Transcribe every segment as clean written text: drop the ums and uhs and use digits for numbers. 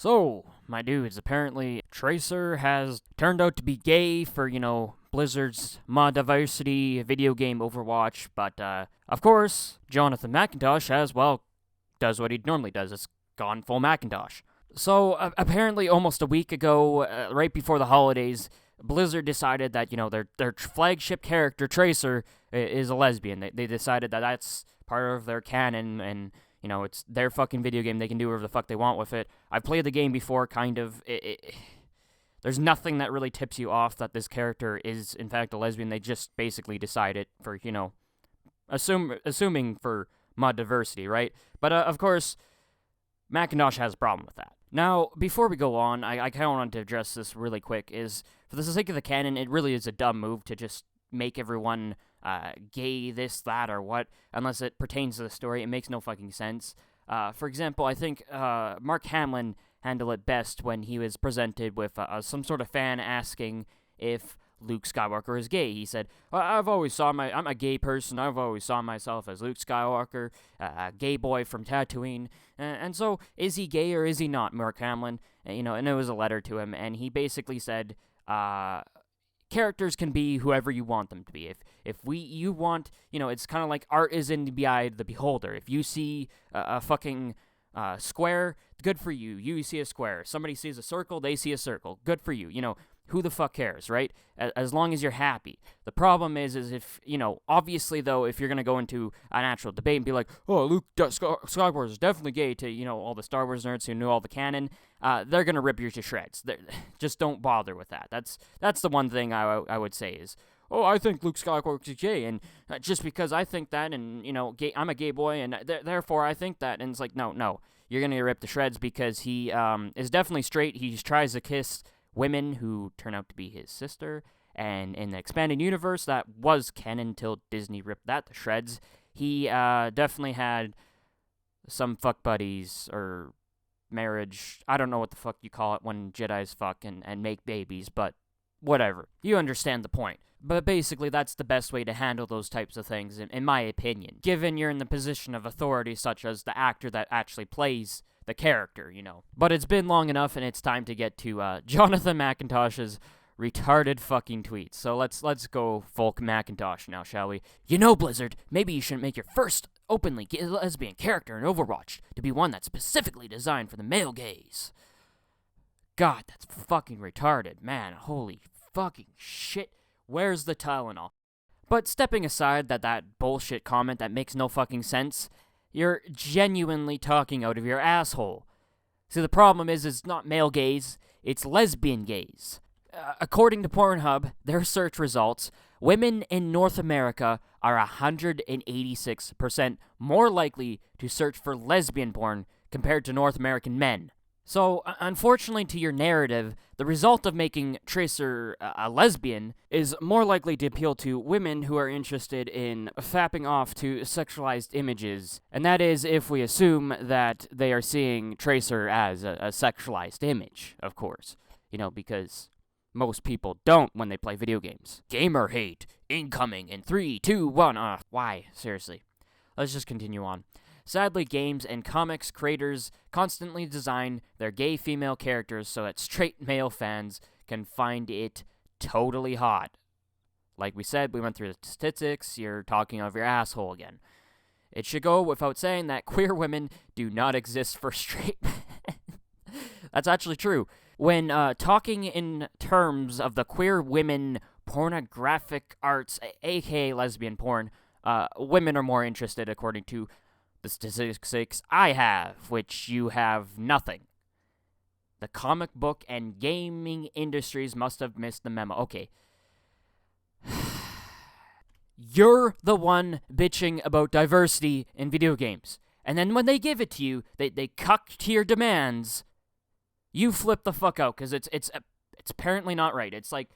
So, my dudes, apparently Tracer has turned out to be gay for, Blizzard's mod diversity video game Overwatch, but, of course, Jonathan Mcintosh does what he normally does. It's gone full Mcintosh. So, apparently almost a week ago, right before the holidays, Blizzard decided that, their flagship character, Tracer, is a lesbian. They decided that that's part of their canon, and it's their fucking video game. They can do whatever the fuck they want with it. I've played the game before, kind of. There's nothing that really tips you off that this character is, in fact, a lesbian. They just basically decided for, assuming for mod diversity, right? But, of course, Macintosh has a problem with that. Now, before we go on, I kind of wanted to address this really quick, is, for the sake of the canon, it really is a dumb move to just make everyone gay, this, that, or what, unless it pertains to the story. It makes no fucking sense. For example, I think Mark Hamill handled it best when he was presented with some sort of fan asking if Luke Skywalker is gay. He said, I'm a gay person. I've always saw myself as Luke Skywalker, a gay boy from Tatooine. And so, is he gay or is he not, Mark Hamill? And it was a letter to him, and he basically said, characters can be whoever you want them to be. If you want, it's kind of like art is in the eye of the beholder. If you see a fucking square, good for you. You see a square. Somebody sees a circle, they see a circle. Good for you. Who the fuck cares, right? As long as you're happy. The problem is if, obviously, though, if you're going to go into an actual debate and be like, oh, Luke Skywalker is definitely gay to, all the Star Wars nerds who know all the canon, they're going to rip you to shreds. Just don't bother with that. That's the one thing I would say is, oh, I think Luke Skywalker is gay, and just because I think that, and, gay, I'm a gay boy, and therefore I think that, and it's like, no. You're going to get ripped to shreds because he is definitely straight. He tries to kiss women who turn out to be his sister, and in the expanded universe, that was canon until Disney ripped that to shreds. He definitely had some fuck buddies, or marriage, I don't know what the fuck you call it when Jedis fuck and make babies, but whatever. You understand the point. But basically, that's the best way to handle those types of things, in my opinion, given you're in the position of authority, such as the actor that actually plays the character, But it's been long enough, and it's time to get to Jonathan Mcintosh's retarded fucking tweets. So let's go full Macintosh now, shall we? Blizzard, maybe you shouldn't make your first openly gay lesbian character in Overwatch to be one that's specifically designed for the male gaze. God, that's fucking retarded, man. Holy fucking shit. Where's the Tylenol? But stepping aside that bullshit comment that makes no fucking sense, you're genuinely talking out of your asshole. See, the problem is it's not male gaze, it's lesbian gaze. According to Pornhub, their search results, women in North America are 186% more likely to search for lesbian porn compared to North American men. So, unfortunately to your narrative, the result of making Tracer a lesbian is more likely to appeal to women who are interested in fapping off to sexualized images, and that is if we assume that they are seeing Tracer as a sexualized image, of course. Because most people don't when they play video games. Gamer hate, incoming in 3, 2, 1, why? Seriously. Let's just continue on. Sadly, games and comics creators constantly design their gay female characters so that straight male fans can find it totally hot. Like we said, we went through the statistics, you're talking of your asshole again. It should go without saying that queer women do not exist for straight men. That's actually true. When talking in terms of the queer women pornographic arts, aka lesbian porn, women are more interested according to the statistics I have, which you have nothing. The comic book and gaming industries must have missed the memo. Okay. You're the one bitching about diversity in video games. And then when they give it to you, they cuck to your demands. You flip the fuck out, because it's apparently not right. It's like,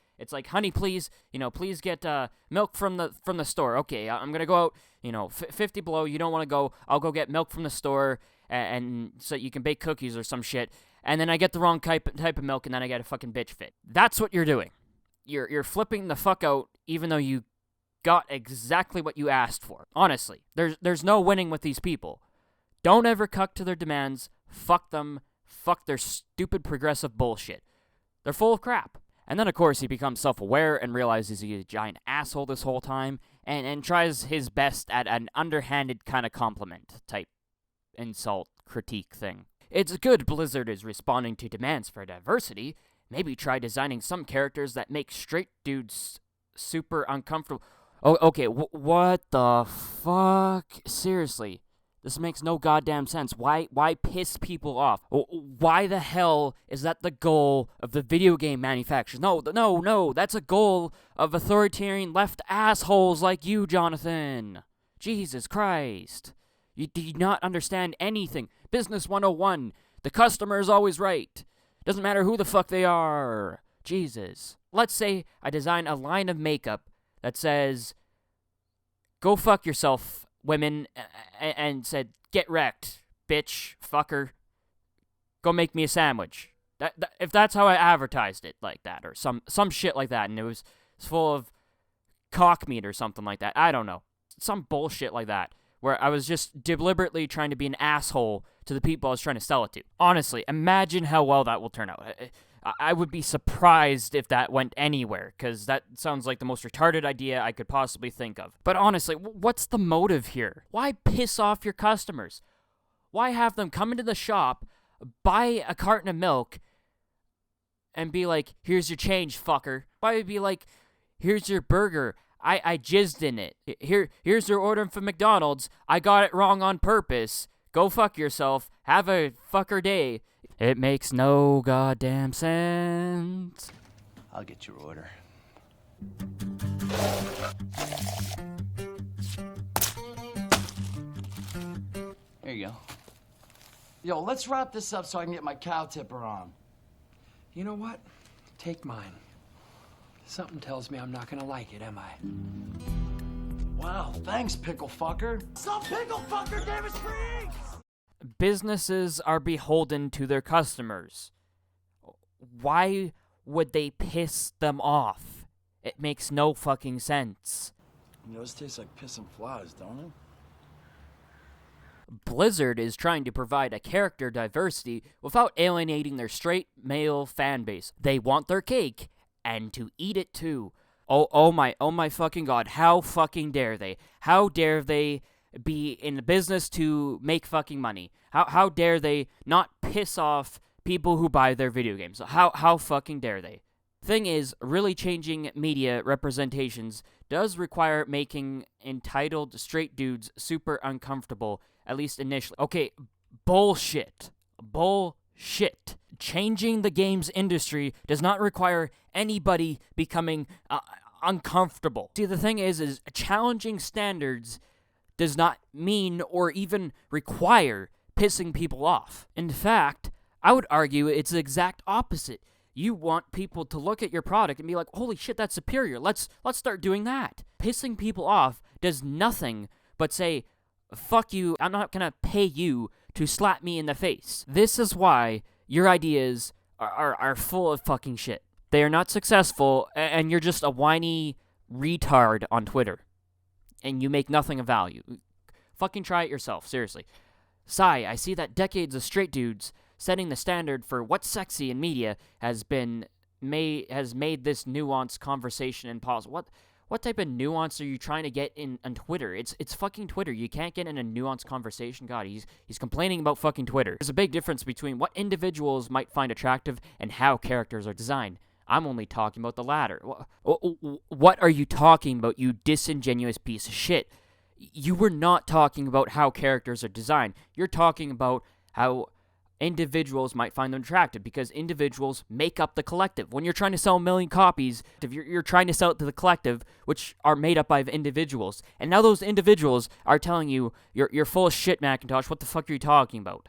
honey, please, please get milk from the store. Okay, I'm gonna go out, 50 below. You don't want to go. I'll go get milk from the store, and so you can bake cookies or some shit. And then I get the wrong type of milk, and then I get a fucking bitch fit. That's what you're doing. You're flipping the fuck out, even though you got exactly what you asked for. Honestly, there's no winning with these people. Don't ever cuck to their demands. Fuck them. Fuck their stupid progressive bullshit. They're full of crap. And then, of course, he becomes self-aware and realizes he's a giant asshole this whole time and tries his best at an underhanded kind of compliment type insult critique thing. It's good Blizzard is responding to demands for diversity. Maybe try designing some characters that make straight dudes super uncomfortable. Oh, okay, what the fuck? Seriously. This makes no goddamn sense. Why piss people off? Why the hell is that the goal of the video game manufacturers? No, that's a goal of authoritarian left assholes like you, Jonathan. Jesus Christ. You do not understand anything. Business 101. The customer is always right. Doesn't matter who the fuck they are. Jesus. Let's say I design a line of makeup that says, "Go fuck yourself, women," and said, "Get wrecked, bitch, fucker. Go make me a sandwich." If that's how I advertised it like that, or some shit like that, and it was full of cock meat or something like that. I don't know. Some bullshit like that, where I was just deliberately trying to be an asshole to the people I was trying to sell it to. Honestly, imagine how well that will turn out. I would be surprised if that went anywhere, because that sounds like the most retarded idea I could possibly think of. But honestly, what's the motive here? Why piss off your customers? Why have them come into the shop, buy a carton of milk, and be like, "Here's your change, fucker"? Why be like, "Here's your burger. I jizzed in it. Here's your order from McDonald's. I got it wrong on purpose. Go fuck yourself. Have a fucker day." It makes no goddamn sense. I'll get your order. Here you go. Yo, let's wrap this up so I can get my cow tipper on. You know what? Take mine. Something tells me I'm not gonna like it, am I? Wow, thanks, pickle fucker. Some pickle fucker gave us free! Businesses are beholden to their customers. Why would they piss them off? It makes no fucking sense. Yours tastes like piss and flies, don't it? Blizzard is trying to provide a character diversity without alienating their straight male fan base. They want their cake, and to eat it too. Oh my fucking god, how fucking dare they? How dare they be in the business to make fucking money? How dare they not piss off people who buy their video games? How fucking dare they? Thing is, really changing media representations does require making entitled straight dudes super uncomfortable, at least initially. Okay, bullshit. Changing the games industry does not require anybody becoming uncomfortable. See, the thing is challenging standards does not mean or even require pissing people off. In fact, I would argue it's the exact opposite. You want people to look at your product and be like, "Holy shit, that's superior. Let's start doing that." Pissing people off does nothing but say, "Fuck you, I'm not gonna pay you to slap me in the face." This is why your ideas are full of fucking shit. They are not successful, and you're just a whiny retard on Twitter. And you make nothing of value. Fucking try it yourself, seriously. Sigh, I see that decades of straight dudes setting the standard for what's sexy in media has made this nuanced conversation impossible. What type of nuance are you trying to get in on Twitter? It's fucking Twitter. You can't get in a nuanced conversation. God, he's complaining about fucking Twitter. There's a big difference between what individuals might find attractive and how characters are designed. I'm only talking about the latter. What are you talking about, you disingenuous piece of shit? You were not talking about how characters are designed. You're talking about how individuals might find them attractive, because individuals make up the collective. When you're trying to sell 1 million copies, you're trying to sell it to the collective, which are made up by individuals. And now those individuals are telling you, you're full of shit, Mcintosh. What the fuck are you talking about?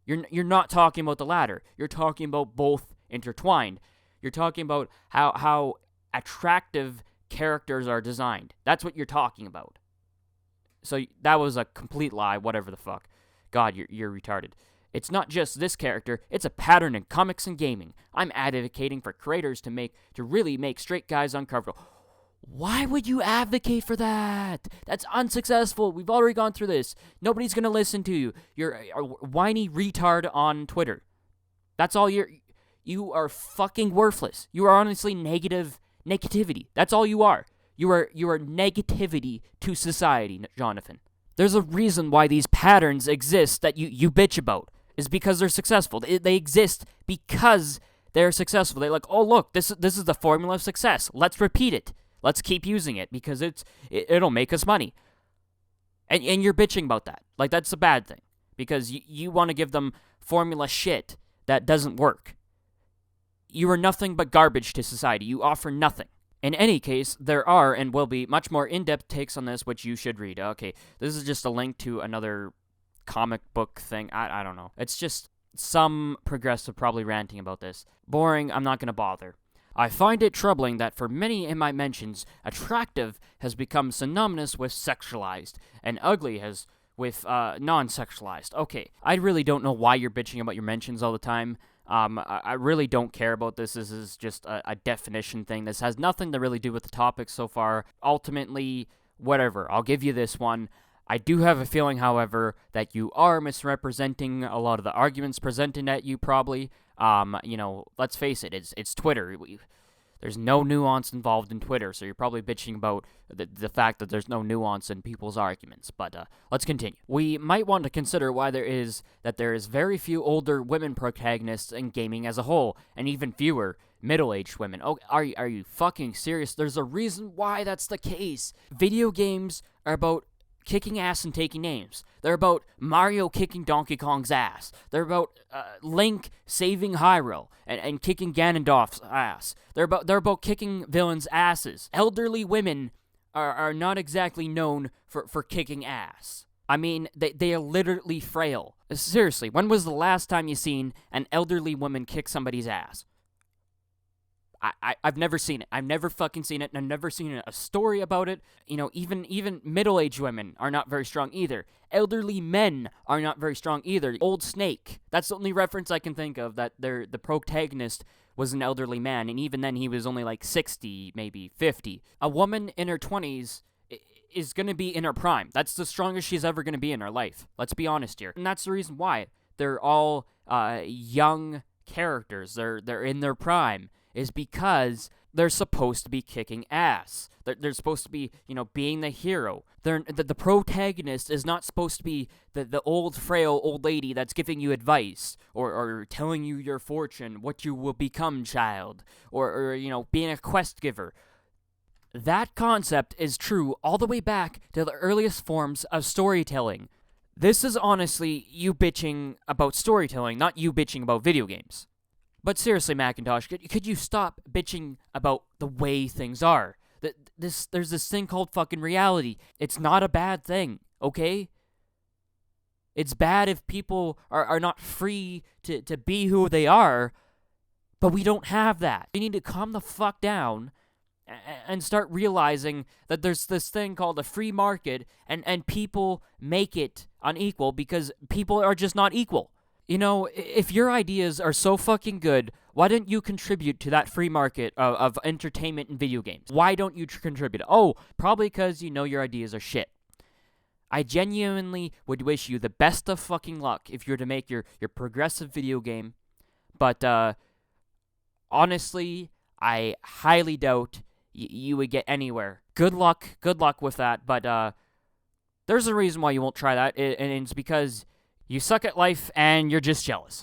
You're not talking about the latter. You're talking about both intertwined. You're talking about how attractive characters are designed. That's what you're talking about. So that was a complete lie, whatever the fuck. God, you're retarded. It's not just this character, it's a pattern in comics and gaming. I'm advocating for creators to really make straight guys uncomfortable. Why would you advocate for that? That's unsuccessful. We've already gone through this. Nobody's going to listen to you. You're a whiny retard on Twitter. That's all you are fucking worthless. You are honestly negativity. That's all you are. You are negativity to society, Jonathan. There's a reason why these patterns exist that you bitch about. Is because they're successful. They exist because they're successful. They're like, oh look, this is the formula of success. Let's repeat it. Let's keep using it because it'll make us money. And you're bitching about that. Like, that's a bad thing. Because you want to give them formula shit that doesn't work. You are nothing but garbage to society. You offer nothing. In any case, there are and will be much more in-depth takes on this, which you should read. Okay, this is just a link to another comic book thing. I don't know. It's just some progressive probably ranting about this. Boring, I'm not going to bother. I find it troubling that for many in my mentions, attractive has become synonymous with sexualized, and ugly has with non-sexualized. Okay, I really don't know why you're bitching about your mentions all the time. I really don't care about this. This is just a definition thing. This has nothing to really do with the topic so far. Ultimately, whatever. I'll give you this one. I do have a feeling, however, that you are misrepresenting a lot of the arguments presented at you, probably. Let's face it, it's Twitter. There's no nuance involved in Twitter, so you're probably bitching about the fact that there's no nuance in people's arguments. But let's continue. We might want to consider why there is very few older women protagonists in gaming as a whole, and even fewer middle-aged women. Oh, are you fucking serious? There's a reason why that's the case. Video games are about kicking ass and taking names. They're about Mario kicking Donkey Kong's ass. They're about Link saving Hyrule and kicking Ganondorf's ass. They're about kicking villains' asses. Elderly women are not exactly known for kicking ass. I mean, they are literally frail. Seriously, when was the last time you seen an elderly woman kick somebody's ass? I've never seen it. I've never fucking seen it, and I've never seen a story about it. Even middle-aged women are not very strong either. Elderly men are not very strong either. Old Snake. That's the only reference I can think of that the protagonist was an elderly man, and even then he was only like 60, maybe 50. A woman in her 20s is going to be in her prime. That's the strongest she's ever going to be in her life. Let's be honest here. And that's the reason why. They're all young characters. They're in their prime. Is because they're supposed to be kicking ass. They're supposed to be, being the hero. The protagonist is not supposed to be the old, frail old lady that's giving you advice or telling you your fortune, what you will become, child, or being a quest giver. That concept is true all the way back to the earliest forms of storytelling. This is honestly you bitching about storytelling, not you bitching about video games. But seriously, Mcintosh, could you stop bitching about the way things are? There's this thing called fucking reality. It's not a bad thing, okay? It's bad if people are not free to be who they are, but we don't have that. We need to calm the fuck down and start realizing that there's this thing called a free market, and people make it unequal because people are just not equal. If your ideas are so fucking good, why don't you contribute to that free market of entertainment and video games? Why don't you contribute? Oh, probably because your ideas are shit. I genuinely would wish you the best of fucking luck if you were to make your progressive video game. But, honestly, I highly doubt you would get anywhere. Good luck with that, but, there's a reason why you won't try that, and it's because you suck at life, and you're just jealous.